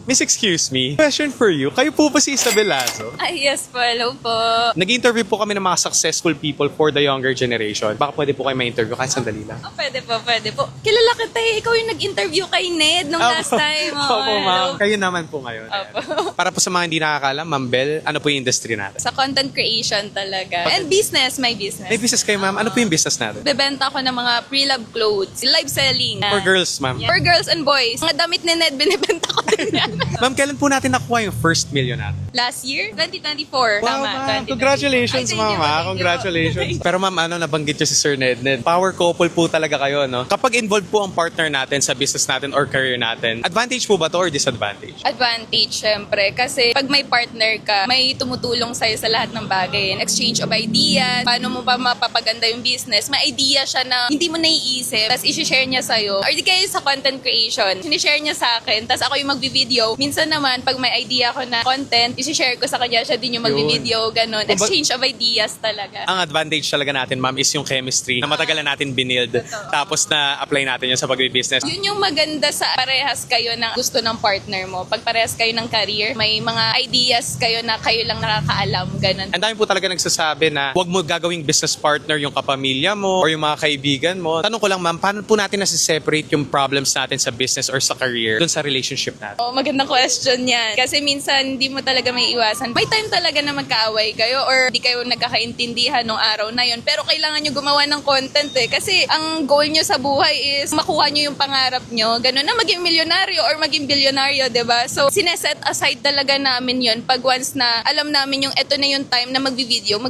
Miss, excuse me. Question for you. Kayo po ba si Isabel Lazo? Ay, yes po. Hello po. Nag-interview po kami ng mga successful people for the younger generation. Baka pwede po kayo ma-interview kahit sandali lang. Oh, pwede po, pwede po. Kilala kita eh. Ikaw yung nag-interview kay Ned nung last time. Oh, Opo, ma'am. Kayo naman po ngayon. Opo. Para po sa mga hindi nakakaalam, Ma'am Bel, ano po yung industry natin? Sa content creation talaga. And business, my business. May business kayo, ma'am. Ano po yung business natin? Bebenta ko ng mga pre-love clothes. Live selling. For girls, ma'am. For girls and boys. Mga damit ni Ned, binibenta ko din yan. Ma'am, kailan po natin nakuha yung first million natin? Last year? 2024. Wow, Tama, ma'am. 2024. Congratulations, Ay, thank ma'am. you, Ha? thank you. Congratulations. Pero ma'am, nabanggit nyo si Sir Ned. Power couple po talaga kayo, no? Kapag involved po ang partner natin sa business natin or career natin, advantage po ba to or disadvantage? Advantage, syempre. Kasi pag may partner ka, may tumutulong sa'yo sa lahat ng bagay. Exchange of ideas, paano mo pa mapapaganda yung business. May idea siya na hindi mo naiisip, tapos isi-share niya sa'yo. Or di kaya sa content creation, sinishare niya sa akin, tapos ako yung magbi-video. Minsan naman, pag may idea ko na content, isi-share ko sa kanya, siya din yung magbi-video, ganun. Exchange of ideas talaga. Ang advantage talaga natin, ma'am, is yung chemistry na matagal na natin binild. Tapos na-apply natin yun sa pagbi-business. Yun yung maganda sa parehas kayo ng gusto ng partner mo. Pag parehas kayo ng career, may mga ideas kayo na kayo lang nakakaalam, ganun. Ang dami po talaga nagsasabi na huwag mo gagawing business partner yung kapamilya mo or yung mga kaibigan mo. Tanong ko lang, ma'am, paano po natin nasi-separate yung problems natin sa business or sa career dun sa relationship natin? Oh, magandang question yan. Kasi minsan, hindi mo talaga may iwasan. May time talaga na magkaaway kayo or di kayo nagkakaintindihan nung araw na yun. Pero kailangan nyo gumawa ng content eh. Kasi ang goal nyo sa buhay is makuha nyo yung pangarap nyo. Ganun na maging milyonaryo or maging bilyonaryo, diba? So, sineset aside talaga namin yun pag once na alam namin yung eto na yung time na magbi-video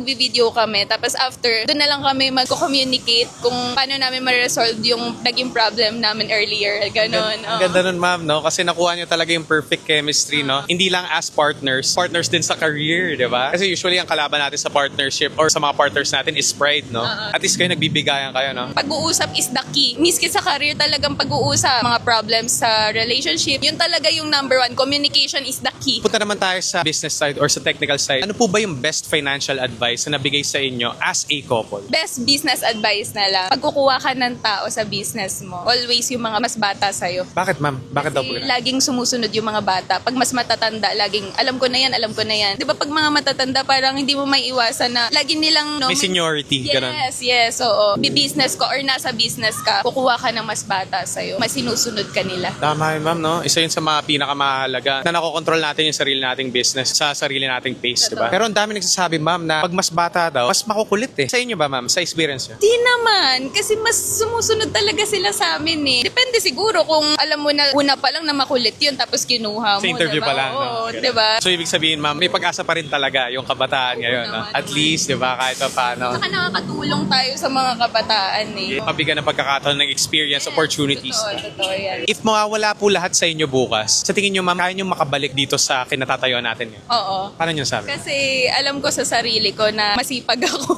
kami. Tapos after, doon na lang kami magko-communicate kung paano namin ma-resolve yung naging problem namin earlier. Ganun. Ang ganda nun, ma'am, no? Kasi nakuha nyo talaga yung perfect chemistry, no? Hindi lang as partners din sa career, di ba? Kasi usually ang kalaban natin sa partnership or sa mga partners natin is pride, no? At least kayo nagbibigayan kayo, no? Pag-uusap is the key. Miski sa career talagang pag-uusap. Mga problems sa relationship, yun talaga yung number one. Communication is the key. Punta naman tayo sa business side or sa technical side. Ano po ba yung best financial advice na nabigay sa inyo as a couple? Best business advice na lang. Pag kukuha ka ng tao sa business mo, always yung mga mas bata sa'yo. Bakit, ma'am? Bakit daw po Kasi ganun? laging sumusunod yung mga bata. Pag mas matatanda, laging alam ko na yan, alam ko na yan. Di ba pag mga matatanda, parang hindi mo may iwasan na lagi nilang... No, May seniority, ganun. Yes, oo. Bi-business ko or nasa business ka, kukuha ka ng mas bata sa'yo. Mas sinusunod ka nila. Tama yun, ma'am, no? Isa yun sa mga pinakamahalaga na nakokontrol natin yung sarili nating business sa sarili nating pace, di ba? Pero ang dami nagsasabi, ma'am, na pag mas bata daw, mas makukulit eh. Sa inyo ba, ma'am? Sa experience nyo? Di naman. Kasi mas sumusunod talaga sila sa amin eh. Depende siguro kung alam mo na una pa lang na makulit yun tapos kinuha mo. Sa interview diba? pa lang, no? Oo, Ganun. diba? So, ibig sabihin, ma'am, may pag-asa pa rin talaga yung kabataan ngayon, no? naman, At least, di ba, kahit pa paano. Saka nakakatulong tayo sa mga kabataan eh. Mabigyan ng pagkakataon ng experience, opportunities. Totoo yan. If mawawala po lahat sa inyo bukas, sa tingin nyo, ma'am, kaya nyo makabalik dito sa kinatatayuan natin ngayon? Oo. Paano nyo sabi? Kasi alam ko sa sarili ko na masipag ako.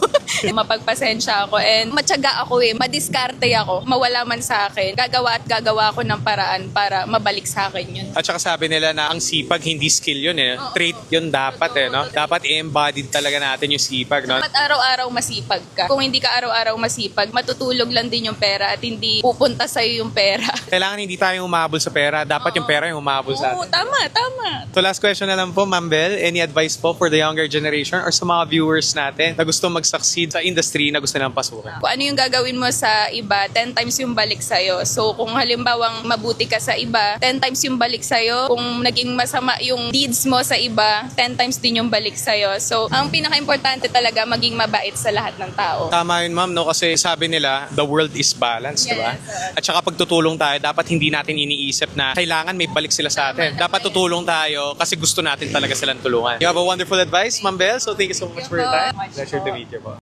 Mapagpasensya ako and matyaga ako eh. Madiskarte ako. Mawala man sa akin. Gagawa ako ng paraan para mabalik sa akin yun. At saka sabi nila na ang sipag, hindi skill yun eh. Oo. Trait yun dapat eh, no? Dapat i-embodied talaga natin yung sipag, no? Dapat araw-araw masipag ka. Kung hindi ka araw-araw masipag, matutulog lang din yung pera at hindi pupunta sa'yo yung pera. Kailangan hindi tayo umabol sa pera. Dapat yung pera yung umabol sa Oo, atin. tama. So last question na lang po, Ma'am Bel. Any advice po for the younger generation or sa mga viewers natin na gusto mag-succeed sa industry na gusto nilang pasukin? Kung ano yung gagawin mo sa iba, 10 times yung balik sa'yo. So, kung halimbawang mabuti ka sa iba, 10 times yung balik sa'yo. Kung naging masama yung deeds mo sa iba, 10 times din yung balik sa'yo. So, ang pinaka-importante talaga, maging mabait sa lahat ng tao. Tama yun, ma'am, no? Kasi sabi nila, the world is balanced, di ba? Yes. At saka pagtutulong tayo, dapat hindi natin iniisip na kailangan may balik sila sa atin. Dapat tutulong tayo kasi gusto natin talaga silang tulungan. You have a wonderful advice, Ma'am Bel. So thank you so much for your time. Pleasure to meet you po.